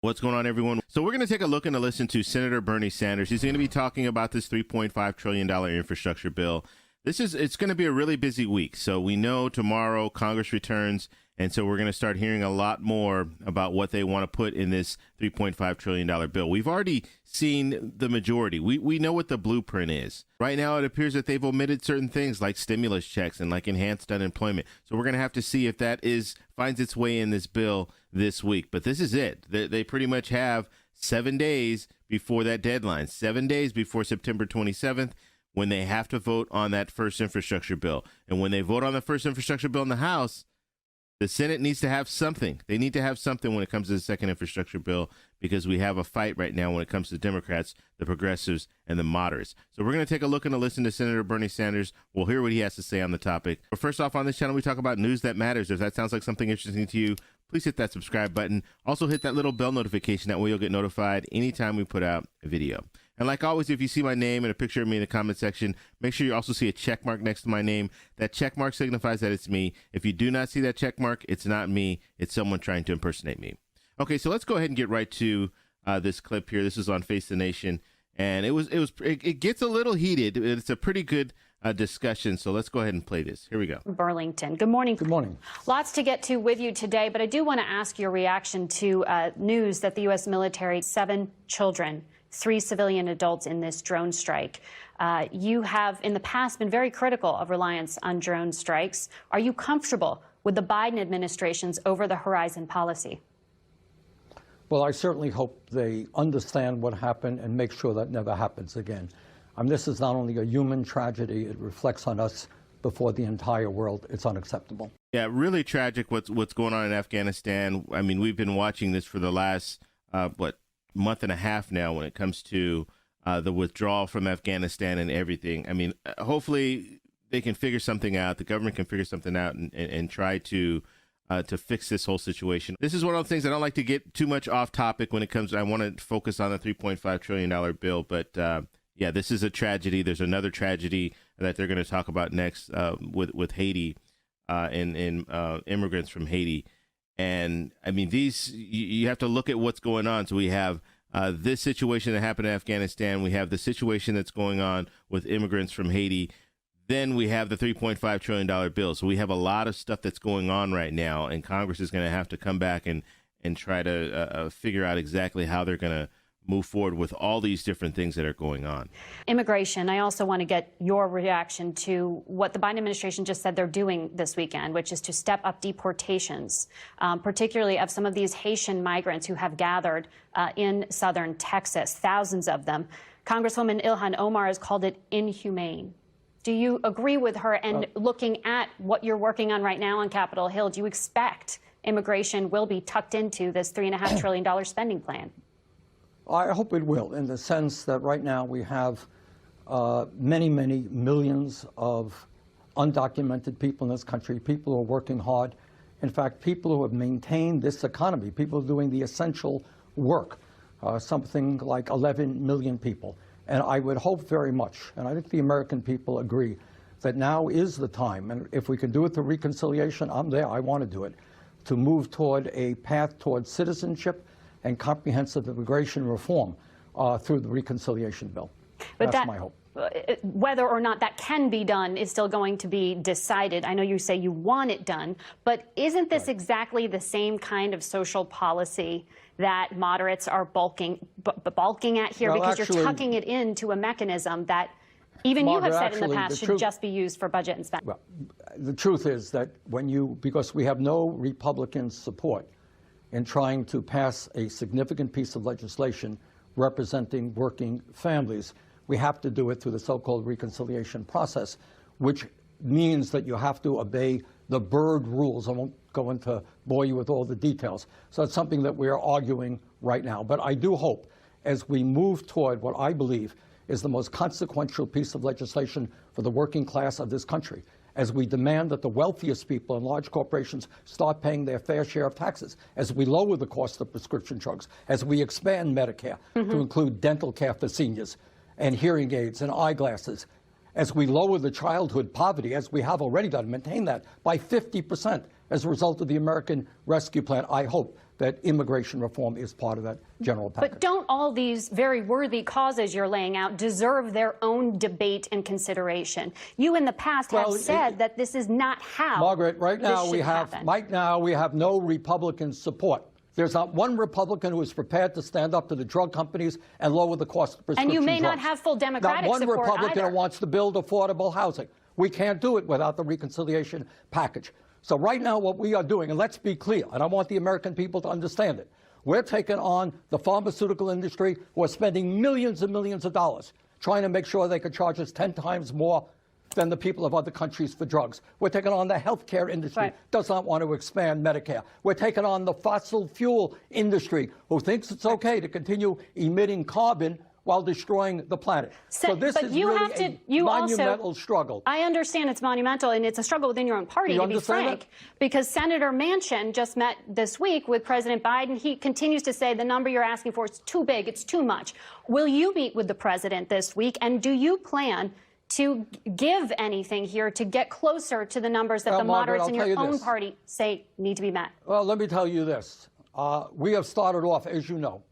What's going on, everyone? So we're going to take a look and listen to Senator Bernie Sanders. He's going to be talking about this $3.5 trillion infrastructure bill. It's going to be a really busy week. So we know tomorrow Congress returns, and so we're going to start hearing a lot more about what they want to put in this $3.5 trillion bill. We've already seen the majority. We know what the blueprint is. Right now, it appears that they've omitted certain things like stimulus checks and like enhanced unemployment. So we're going to have to see if that finds its way in this bill this week. But this is it. They pretty much have 7 days before that deadline, 7 days before September 27th, when they have to vote on that first infrastructure bill. And when they vote on the first infrastructure bill in the House, the Senate needs to have something. They need to have something when it comes to the second infrastructure bill, because we have a fight right now when it comes to the Democrats, the progressives, and the moderates. So we're going to take a look and listen to Senator Bernie Sanders. We'll hear what he has to say on the topic. But first off, on this channel, we talk about news that matters. If that sounds like something interesting to you, please hit that subscribe button. Also hit that little bell notification. That way you'll get notified anytime we put out a video. And like always, if you see my name and a picture of me in the comment section, make sure you also see a check mark next to my name. That check mark signifies that it's me. If you do not see that check mark, it's not me. It's someone trying to impersonate me. Okay, so let's go ahead and get right to this clip here. This is on Face the Nation, and it gets a little heated. It's a pretty good discussion, so let's go ahead and play this. Here we go. Burlington. Good morning. Good morning. Lots to get to with you today, but I do want to ask your reaction to news that the U.S. military, 7 children, 3 civilian adults in this drone strike. You have in the past been very critical of reliance on drone strikes. Are you comfortable with the Biden administration's over-the-horizon policy? Well, I certainly hope they understand what happened and make sure that never happens again. This is not only a human tragedy, it reflects on us before the entire world. It's unacceptable. Yeah, really tragic what's going on in Afghanistan. I mean, we've been watching this for the last, month and a half now when it comes to the withdrawal from Afghanistan and everything. I mean, hopefully they can figure something out. The government can figure something out and try to fix this whole situation. This is one of the things I don't like to get too much off topic when it comes. I want to focus on the $3.5 trillion bill, but yeah, this is a tragedy. There's another tragedy that they're going to talk about next with Haiti and immigrants from Haiti. And I mean, you have to look at what's going on. So we have this situation that happened in Afghanistan. We have the situation that's going on with immigrants from Haiti. Then we have the $3.5 trillion bill. So we have a lot of stuff that's going on right now. And Congress is going to have to come back and try to figure out exactly how they're going to move forward with all these different things that are going on. Immigration, I also want to get your reaction to what the Biden administration just said they're doing this weekend, which is to step up deportations, particularly of some of these Haitian migrants who have gathered in southern Texas, thousands of them. Congresswoman Ilhan Omar has called it inhumane. Do you agree with her? And looking at what you're working on right now on Capitol Hill, do you expect immigration will be tucked into this $3.5 trillion spending plan? I hope it will, in the sense that right now we have many, many millions of undocumented people in this country, people who are working hard. In fact, people who have maintained this economy, people doing the essential work, something like 11 million people. And I would hope very much, and I think the American people agree, that now is the time, and if we can do it through reconciliation, I'm there, I want to do it, to move toward a path toward citizenship and comprehensive immigration reform through the reconciliation bill. But that's my hope. Whether or not that can be done is still going to be decided. I know you say you want it done, but isn't this exactly the same kind of social policy that moderates are balking at here? Well, because you're tucking it into a mechanism that even you have said in the past should just be used for budget and spending. Well, the truth is that because we have no Republican support in trying to pass a significant piece of legislation representing working families, we have to do it through the so-called reconciliation process, which means that you have to obey the Byrd rules. I won't go into bore you with all the details. So it's something that we are arguing right now. But I do hope, as we move toward what I believe is the most consequential piece of legislation for the working class of this country, as we demand that the wealthiest people and large corporations start paying their fair share of taxes, as we lower the cost of prescription drugs, as we expand Medicare to include dental care for seniors and hearing aids and eyeglasses, as we lower the childhood poverty, as we have already done, maintain that by 50% as a result of the American Rescue Plan. I hope that immigration reform is part of that general package. But don't all these very worthy causes you're laying out deserve their own debate and consideration? You in the past have said that this is not how Margaret, right now happen. we have no Republican support. There's not one Republican who is prepared to stand up to the drug companies and lower the cost of prescription drugs. And you may drugs. not have full Democratic support Not one Republican either. who wants to build affordable housing. We can't do it without the reconciliation package. So right now what we are doing, and let's be clear, and I want the American people to understand it, we're taking on the pharmaceutical industry who are spending millions and millions of dollars trying to make sure they could charge us 10 times more than the people of other countries for drugs. We're taking on the healthcare industry, does not want to expand Medicare. We're taking on the fossil fuel industry, who thinks it's okay to continue emitting carbon while destroying the planet. So this is really a monumental struggle. I understand it's monumental, and it's a struggle within your own party, to be frank, because Senator Manchin just met this week with President Biden. He continues to say the number you're asking for is too big, it's too much. Will you meet with the president this week, and do you plan to give anything here to get closer to the numbers that the moderates in your own party say need to be met? Well, let me tell you this. We have started off, as you know,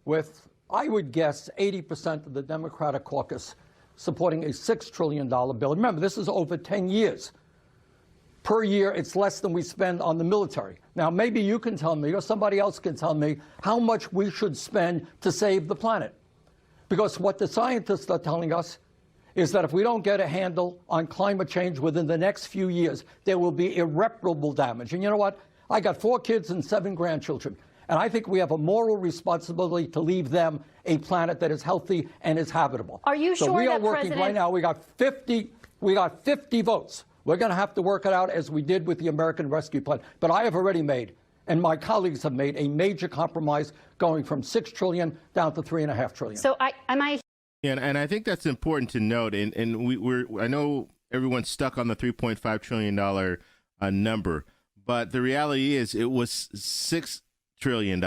with, I would guess, 80% of the Democratic caucus supporting a $6 trillion bill. Remember, this is over 10 years. Per year, it's less than we spend on the military. Now, maybe you can tell me, or somebody else can tell me, how much we should spend to save the planet. Because what the scientists are telling us is that if we don't get a handle on climate change within the next few years, there will be irreparable damage. And you know what? I got 4 kids and 7 grandchildren. And I think we have a moral responsibility to leave them a planet that is healthy and is habitable. Are you sure so we are that working right now. We got 50 votes. We're going to have to work it out as we did with the American Rescue Plan. But I have already made, and my colleagues have made, a major compromise going from $6 trillion down to $3.5 trillion. So Yeah, and I think that's important to note. And I know everyone's stuck on the $3.5 trillion number, but the reality is it was $6 trillion,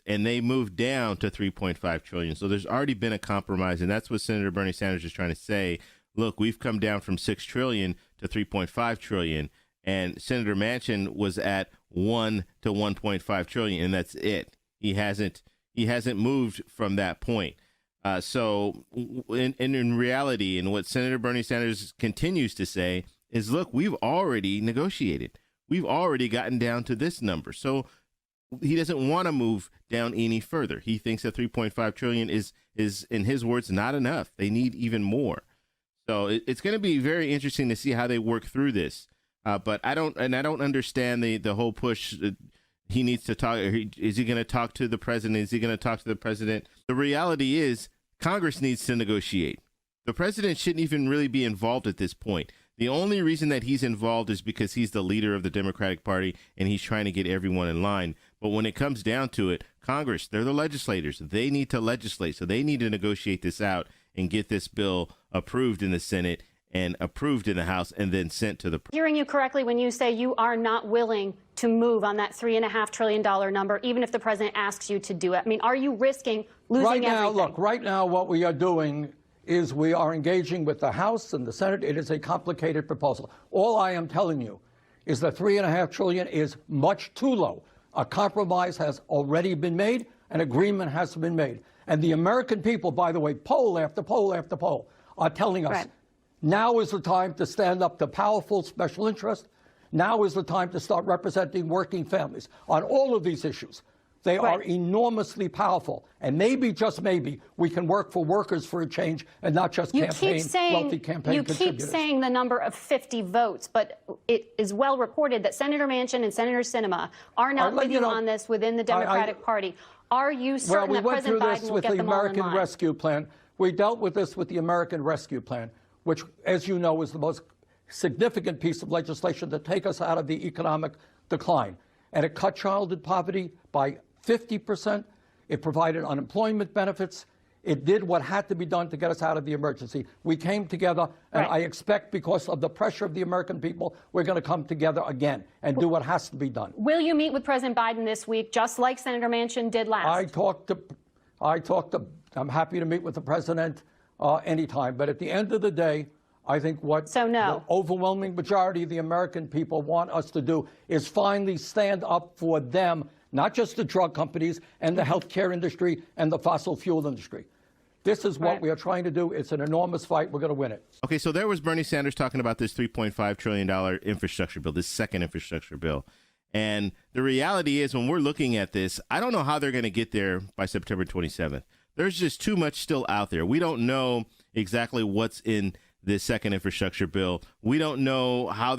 and they moved down to $3.5 trillion. So there's already been a compromise, and that's what Senator Bernie Sanders is trying to say. Look, we've come down from $6 trillion to $3.5 trillion, and Senator Manchin was at 1 to $1.5 trillion, and that's it. He hasn't moved from that point. So in reality, and what Senator Bernie Sanders continues to say is, look, we've already negotiated. We've already gotten down to this number. So he doesn't want to move down any further. He thinks that $3.5 trillion is, in his words, not enough. They need even more. So it's going to be very interesting to see how they work through this. But I don't understand the whole push. He needs to talk. Is he going to talk to the president? Is he going to talk to the president? The reality is Congress needs to negotiate. The president shouldn't even really be involved at this point. The only reason that he's involved is because he's the leader of the Democratic Party and he's trying to get everyone in line. But when it comes down to it, Congress, they're the legislators. They need to legislate. So they need to negotiate this out and get this bill approved in the Senate and approved in the House and then sent to the president. Hearing you correctly when you say you are not willing to move on that $3.5 trillion number, even if the president asks you to do it. I mean, are you risking losing everything? Look, right now what we are doing is we are engaging with the House and the Senate. It is a complicated proposal. All I am telling you is that $3.5 trillion is much too low. A compromise has already been made. An agreement has been made. And the American people, by the way, poll after poll after poll, are telling us now is the time to stand up to powerful special interests. Now is the time to start representing working families on all of these issues. They are enormously powerful. And maybe, just maybe, we can work for workers for a change and not just wealthy campaign contributors. You keep saying the number of 50 votes, but it is well reported that Senator Manchin and Senator Sinema are not with you on this within the Democratic Party. Are you certain that President Biden will get them all in line? Well, we went through this with the American Rescue Plan. We dealt with this with the American Rescue Plan, which, as you know, is the most significant piece of legislation to take us out of the economic decline. And it cut childhood poverty by 50%. It provided unemployment benefits. It did what had to be done to get us out of the emergency. We came together, and I expect, because of the pressure of the American people, we're going to come together again and do what has to be done. Will you meet with President Biden this week, just like Senator Manchin did last? I'm happy to meet with the president anytime. But at the end of the day, I think what the overwhelming majority of the American people want us to do is finally stand up for them, not just the drug companies and the healthcare industry and the fossil fuel industry. This is what we are trying to do. It's an enormous fight. We're going to win it. Okay, so there was Bernie Sanders talking about this $3.5 trillion infrastructure bill, this second infrastructure bill. And the reality is, when we're looking at this, I don't know how they're going to get there by September 27th. There's just too much still out there. We don't know exactly what's in this second infrastructure bill. We don't know how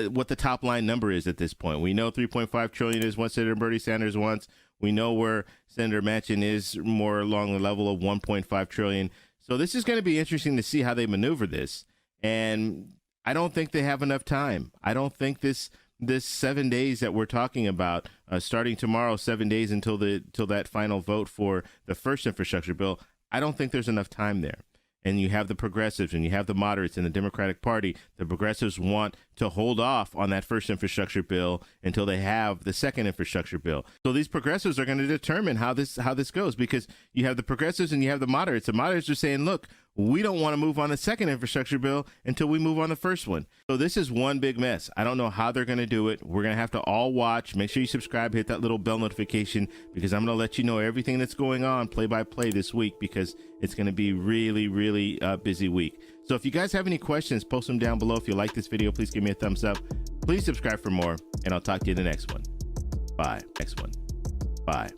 what the top line number is at this point. We know $3.5 trillion is what Senator Bernie Sanders wants. We know where Senator Manchin is, more along the level of $1.5 trillion. So this is going to be interesting to see how they maneuver this. And I don't think they have enough time. I don't think this 7 days that we're talking about, starting tomorrow, 7 days until that final vote for the first infrastructure bill, I don't think there's enough time there. And you have the progressives and you have the moderates in the Democratic Party. The progressives want to hold off on that first infrastructure bill until they have the second infrastructure bill. So these progressives are going to determine how this goes, because you have the progressives and you have the moderates. The moderates are saying, look, we don't want to move on the second infrastructure bill until we move on the first one. So this is one big mess. I don't know how they're going to do it. We're going to have to all watch. Make sure you subscribe, hit that little bell notification, because I'm going to let you know everything that's going on play by play this week, because it's going to be really, really busy week. So if you guys have any questions, post them down below. If you like this video, please give me a thumbs up. Please subscribe for more, and I'll talk to you in the next one. Bye. Next one. Bye.